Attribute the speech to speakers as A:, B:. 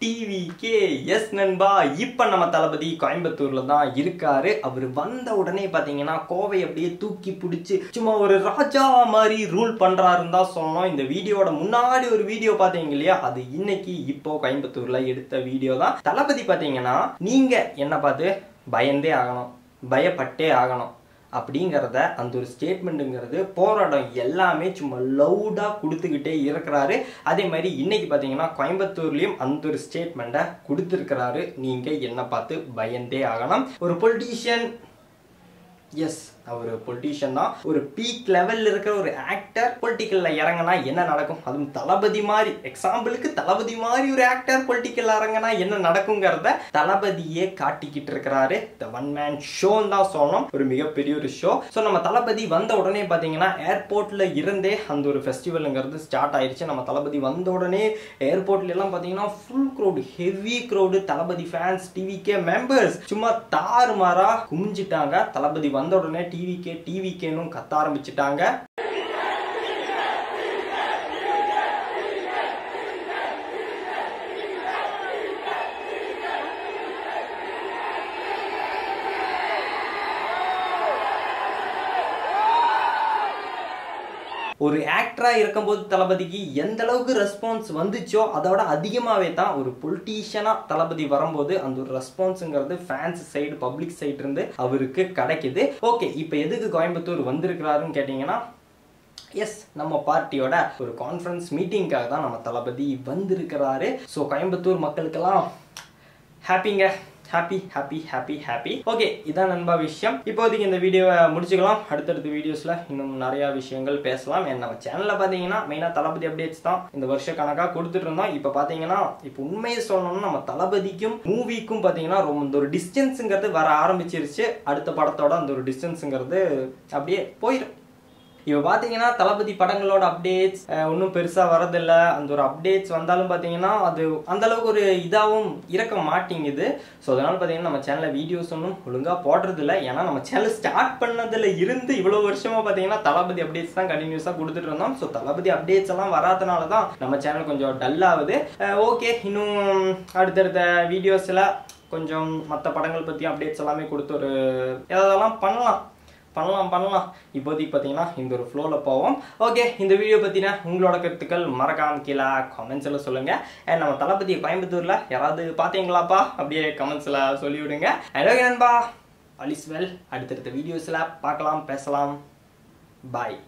A: TVK S நண்பா இப்ப நம்ம தளபதி கோயம்புத்தூர்ல தான் இருக்காரு. அவர் வந்த உடனே பாத்தீங்கன்னா கோவை அப்படியே தூக்கி பிடிச்சு சும்மா ஒரு ராஜா மாதிரி ரூல் பண்றாருன்னு தான் சொன்னோம். இந்த வீடியோட முன்னாடி ஒரு வீடியோ பாத்தீங்க இல்லையா, அது இன்னைக்கு இப்போ கோயம்புத்தூர்ல எடுத்த வீடியோ தான். தளபதி பாத்தீங்கன்னா நீங்க என்ன பார்த்து பயந்தே ஆகணும், பயப்பட்டே ஆகணும் அப்படிங்கறத அந்த ஒரு ஸ்டேட்மெண்ட்ங்கிறது போராட்டம் எல்லாமே சும்மா லவுடா கொடுத்துக்கிட்டே இருக்கிறாரு. அதே மாதிரி இன்னைக்கு பாத்தீங்கன்னா கோயம்புத்தூர்லயும் அந்த ஒரு ஸ்டேட்மெண்ட்டை கொடுத்துருக்கிறாரு. நீங்க என்ன பார்த்து பயந்தே ஆகணும். ஒரு பொலிட்டீஷியன், எஸ் அவர் பொலிட்டீஷியன் தான், ஒரு பீக் லெவல்ல இருக்கிற ஒரு ஆக்டர் பொலிட்டிக்கல்ல இறங்கினா என்ன நடக்கும், அதுவும் தளபதி மாதிரி, எக்ஸாம்பிளுக்கு தளபதி மாதிரி ஒரு ஆக்டர் பொலிட்டிக்கல்ல இறங்கினா என்ன நடக்குங்கிறத தளபதியே காட்டிக்கிட்டு இருக்கிறாரு. த ஒன் மேன் ஷோன்னு தான் சொல்லணும், ஒரு மிகப்பெரிய ஒரு ஷோ. ஸோ நம்ம தளபதி வந்த உடனே பார்த்தீங்கன்னா ஏர்போர்ட்ல இருந்தே அந்த ஒரு ஃபெஸ்டிவலுங்கிறது ஸ்டார்ட் ஆயிடுச்சு. நம்ம தளபதி வந்த உடனே ஏர்போர்ட்ல எல்லாம் பார்த்தீங்கன்னா ஃபுல் க்ரௌடு, ஹெவி க்ரௌடு, தளபதி ஃபேன்ஸ், டிவிகே மெம்பர்ஸ் சும்மா தாறுமாறா குமிஞ்சிட்டாங்க. தளபதி வந்த உடனே டிவிகேன்னு கத்த ஆரம்பிச்சுட்டாங்க. ஒரு ஆக்டரா இருக்கும்போது தளபதிக்கு எந்த அளவுக்கு ரெஸ்பான்ஸ் வந்துச்சோ அதோட அதிகமாவே தான் ஒரு பொலிட்டீஷியனா தளபதி வரும்போது அந்த ஒரு ரெஸ்பான்ஸ்ங்கிறது ஃபேன்ஸ் சைடு, பப்ளிக் சைடு இருந்து அவருக்கு கிடைக்குது. ஓகே, இப்போ எதுக்கு கோயம்புத்தூர் வந்திருக்கிறாருன்னு கேட்டீங்கன்னா, எஸ் நம்ம பார்ட்டியோட ஒரு கான்ஃபரன்ஸ் மீட்டிங்காக தான் நம்ம தளபதி வந்திருக்கிறாரு. ஸோ கோயம்புத்தூர் மக்களுக்கெல்லாம் ஹாப்பிங்க, happy happy happy happy. Okay, இதான் நண்பா விஷயம். இப்போதைக்கு இந்த வீடியோவை முடிச்சுக்கலாம். அடுத்தடுத்த வீடியோஸ்ல இன்னும் நிறைய விஷயங்கள் பேசலாம். நம்ம சேனல்ல பாத்தீங்கன்னா மெயினா தளபதி அப்டேட்ஸ் தான் இந்த வருஷ கணக்கா கொடுத்துட்டு இருந்தோம். இப்போ பாத்தீங்கன்னா இப்போ உண்மையை சொல்லணும்னா நம்ம தளபதிக்கும் மூவிக்கும் பாத்தீங்கன்னா ரொம்ப ஒரு டிஸ்டன்ஸுங்கிறது வர ஆரம்பிச்சிருச்சு. அடுத்த படத்தோட அந்த ஒரு டிஸ்டன்ஸுங்கிறது அப்படியே போயிடும். இப்போ பார்த்தீங்கன்னா தளபதி படங்களோட அப்டேட்ஸ் ஒன்றும் பெருசாக வரதில்லை. அந்த ஒரு அப்டேட்ஸ் வந்தாலும் பார்த்தீங்கன்னா அது அந்தளவுக்கு ஒரு இதாகவும் இருக்க மாட்டேங்குது. ஸோ அதனால் பார்த்தீங்கன்னா நம்ம சேனலில் வீடியோஸ் ஒன்றும் ஒழுங்காக போடுறதில்ல. ஏன்னா நம்ம சேனல் ஸ்டார்ட் பண்ணதில் இருந்து இவ்வளோ வருஷமாக பார்த்தீங்கன்னா தளபதி அப்டேட்ஸ் தான் கண்டினியூஸாக கொடுத்துட்டு இருந்தோம். ஸோ தளபதி அப்டேட்ஸ் எல்லாம் வராதனால தான் நம்ம சேனல் கொஞ்சம் டல் ஆகுது. ஓகே, இன்னும் அடுத்தடுத்த வீடியோஸில் கொஞ்சம் மற்ற படங்கள் பற்றி அப்டேட்ஸ் எல்லாமே கொடுத்து ஒரு எதெல்லாம் பண்ணலாம். இப்போதைக்கு பார்த்தீங்கன்னா இந்த ஒரு ஃப்ளோவில் போவோம். ஓகே, இந்த வீடியோ பற்றின உங்களோட கருத்துக்கள் மறக்காம கீழே கமெண்ட்ஸில் சொல்லுங்கள். அண்ட் நம்ம தளபதி கோயம்புத்தூரில் யாராவது பார்த்தீங்களாப்பா அப்படியே கமெண்ட்ஸில் சொல்லிவிடுங்க. அண்ட் ஓகே நண்பா, ஆல் இஸ் வெல். அடுத்தடுத்த வீடியோஸில் பார்க்கலாம், பேசலாம். பாய்.